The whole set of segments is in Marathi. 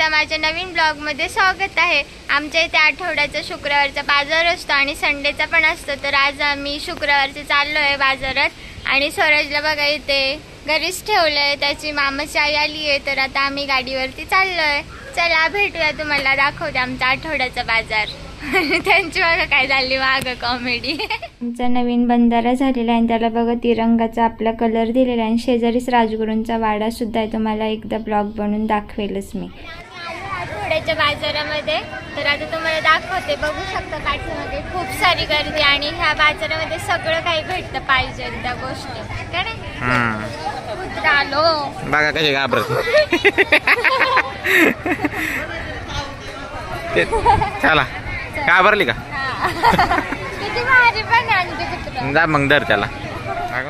एकदा माझ्या नवीन ब्लॉगमध्ये स्वागत आहे। आमच्या इथे आठवड्याचा शुक्रवारचा बाजार असतो आणि संडेचा पण असतो। तर आज आम्ही शुक्रवारचे चाललो आहे बाजारात आणि स्वराजला बघा इथे घरीच ठेवलंय, त्याची मामाची आई आली आहे। तर आता आम्ही गाडीवरती चाललोय। चला भेटूया, तुम्हाला दाखवते आमचा आठवड्याचा बाजार। त्यांची बघा काय झाली माग कॉमेडी। आमचा नवीन बंधारा झालेला आहे, त्याला बघा तिरंगाचा आपला कलर दिलेला आहे। शेजारीच राजगुरूंचा वाडा सुद्धा आहे, तुम्हाला एकदा ब्लॉग बनवून दाखवेलच मी आठवड्याच्या बाजारामध्ये। तर आता तुम्हाला दाखवते, बघू शकता पाठीमागे खूप सारी गर्दी आणि ह्या बाजारामध्ये सगळं काही भेटतं पाहिजे त्या गोष्टी काय नाही। कुत्रा आलो बघा कशी घाबरत। चला घाबरली का? किती भारी पण आहे ते कुत्रा। जा मग दर त्याला।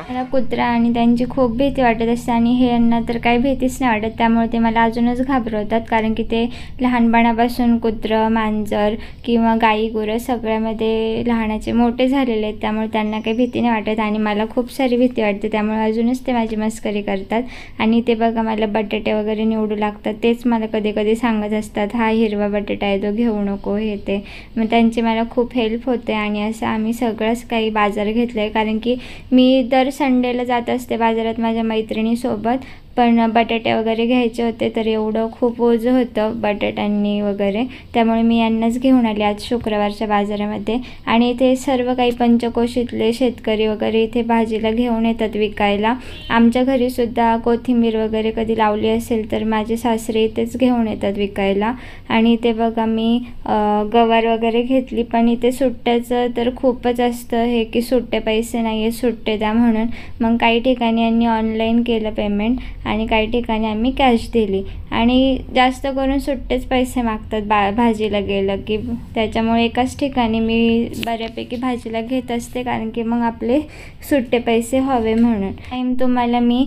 मला कुत्रा आणि त्यांची खूप भीती वाटत असते आणि हे यांना तर काही भीतीच नाही वाटत, त्यामुळे ते मला अजूनच घाबरवतात। कारण की ते लहानपणापासून कुत्रं मांजर किंवा गाई गुरं सगळ्यामध्ये लहानाचे मोठे झालेले आहेत, त्यामुळे त्यांना काही भीती नाही वाटत आणि मला खूप सारी भीती वाटते, त्यामुळे अजूनच ते माझी मस्करी करतात। आणि ते बघा मला बटाटे वगैरे निवडू लागतात, तेच मला कधी कधी सांगत असतात हा हिरवा बटाटा आहे तो घेऊ नको हे ते। मग त्यांची मला खूप हेल्प होते आणि असं आम्ही सगळंच काही बाजार घेतलं आहे। कारण की मी दर संडेला जात असते बाजारात माझ्या मैत्रिणीसोबत, पण बटाटे वगैरे घ्यायचे होते तर एवढं खूप ओझं होतं बटाट्यांनी वगैरे, त्यामुळे मी यांनाच घेऊन आले आज शुक्रवारच्या बाजारामध्ये। आणि इथे सर्व काही पंचकोशीतले शेतकरी वगैरे इथे भाजीला घेऊन येतात विकायला। आमच्या घरीसुद्धा कोथिंबीर वगैरे कधी लावली असेल तर माझे सासरे इथेच घेऊन येतात विकायला। आणि इथे बघा मी गवार वगैरे घेतली, पण इथे सुट्ट्याचं तर खूपच असतं हे की सुट्टे पैसे नाही आहे, सुट्टे द्या म्हणून। मग काही ठिकाणी यांनी ऑनलाईन केलं पेमेंट आणि काही ठिकाणी आम्ही कॅश दिली आणि जास्त करून सुट्टेच पैसे मागतात भाजीला गेलं की, त्याच्यामुळे एकाच ठिकाणी मी बऱ्यापैकी भाजीला घेत असते कारण की मग आपले सुट्टे पैसे हवे म्हणून। टाईम तुम्हाला मी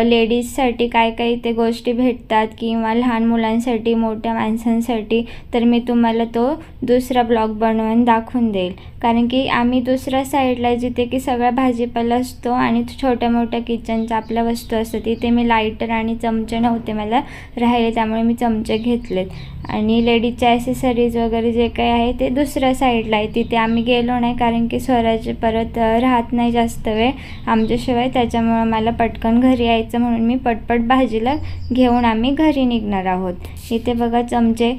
लेडीजसाठी काय काय ते गोष्टी भेटतात किंवा लहान मुलांसाठी मोठ्या माणसांसाठी तर मी तुम्हाला तो दुसरा ब्लॉग बनवून दाखवून देईल। कारण की आम्ही दुसऱ्या साईडला जिथे की सगळा भाजीपाला असतो आणि छोट्या मोठ्या किचनच्या आपल्या वस्तू असतात, तिथे मी लायटर आणि चमचे नव्हते मला राहिले, त्यामुळे मी चमचे घेतलेत। आणि लेडीजच्या ॲसेसरीज वगैरे जे काही आहे ते दुसऱ्या साईडला आहे, तिथे आम्ही गेलो नाही कारण की स्वराज परत राहत नाही जास्त वेळ आमच्याशिवाय, त्याच्यामुळं मला पटकन घरी यायचं म्हणून मी पटपट भाजीला घेऊन आम्ही घरी निघणार आहोत। इथे बघा चमचे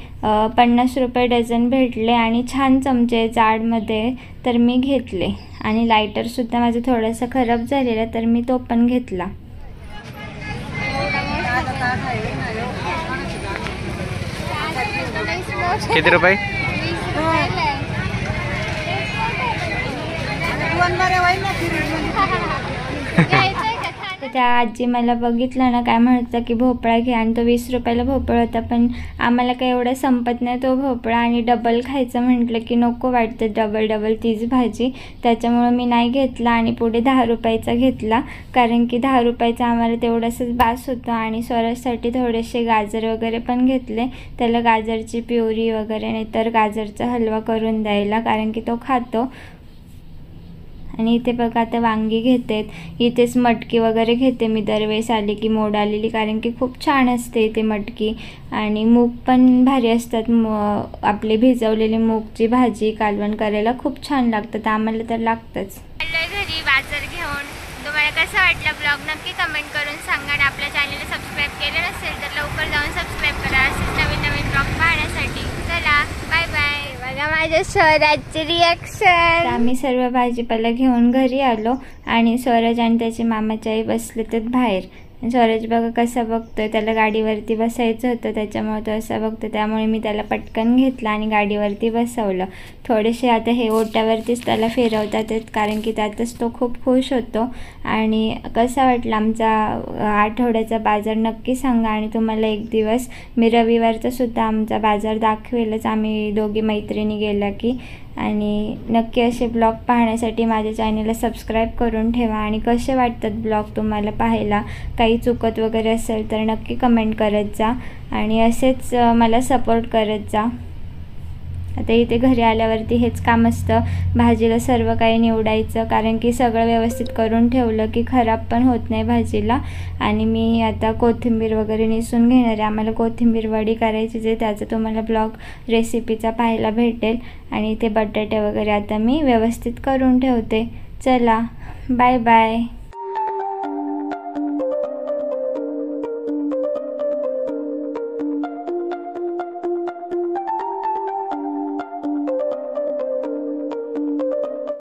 50 रुपये डझन भेटले आणि छान चमचे जाडमध्ये तर मी घेतले। आणि लायटरसुद्धा माझं थोडासा खराब झालेला तर मी तो पण घेतला। किती रुपये? त्या आजी मला बघितलं ना काय म्हणतं की भोपळा घे, आणि तो 20 रुपयाला भोपळा होता, पण आम्हाला काही एवढं संपत नाही तो भोपळा आणि डबल खायचं म्हटलं की नको वाटतं डबल तीच भाजी, त्याच्यामुळं मी नाही घेतला आणि पुढे 10 रुपयाचा घेतला कारण की 10 रुपयाचा आम्हाला तेवढंसंच बास होतं। आणि स्वराजसाठी थोडेसे गाजर वगैरे पण घेतले, त्याला गाजरची प्युरी वगैरे नाही तर गाजरचा हलवा करून द्यायला कारण की तो खातो। आणि इथे बघा आता वांगी घेते, इथेच मटकी वगैरे घेते मी दरवेळेस आली की मोड आलेली, कारण की खूप छान असते इथे मटकी। आणि मूग पण भारी असतात, आपले भिजवलेली मूगची भाजी कालवण करायला खूप छान लागतं, तर आम्हाला तर लागतंच। घरी बाजार घेऊन तुम्हाला कसं वाटलं ब्लॉग नक्की कमेंट करून सांगा आणि आपल्या चॅनलला सबस्क्राईब केलं नसेल तर लवकर जाऊन सबस्क्राईब करा असेच नवीन ब्लॉग पाहण्यासाठी। चला बाय बाय। बघा माझ्या स्वराजची रिॲक्शन। आम्ही सर्व भाजीपाला घेऊन घरी आलो आणि स्वराज आणि त्याची मामाची आई बसले तर बाहेर। स्वराज बघा कसा बघतोय, त्याला गाडीवरती बसायचं होतं त्याच्यामुळे तो असा बघतो, त्यामुळे मी त्याला पटकन घेतला आणि गाडीवरती बसवलं। थोडेसे आता हे ओट्यावरतीच त्याला फिरवतात कारण की त्यातच तो खूप खुश होतो। आणि कसा वाटला आमचा आठवड्याचा बाजार नक्की सांगा आणि तुम्हाला एक दिवस मी रविवारचा सुद्धा आमचा बाजार दाखवेलच आम्ही दोघी मैत्रिणी गेला की। आणि नक्की असे ब्लॉग पाहण्यासाठी माझ्या चॅनलला सबस्क्राईब करून ठेवा आणि कसे वाटतात ब्लॉग तुम्हाला पाहायला, काही चुकत वगैरे असेल तर नक्की कमेंट करत जा आणि असेच मला सपोर्ट करत जा। आता इथे घरी आल्यावरती हेच काम असतं, भाजीला सर्व काही निवडायचं, कारण की सगळं व्यवस्थित करून ठेवलं की खराब पण होत नाही भाजीला. आणि मी आता कोथिंबीर वगैरे निसून घेणार आहे. आम्हाला कोथिंबीर वडी करायची आहे, त्याचा तुम्हाला ब्लॉग रेसिपीचा पाहायला भेटेल. आणि ते बटाटे वगैरे आता मी व्यवस्थित करून ठेवते. चला, बाय बाय.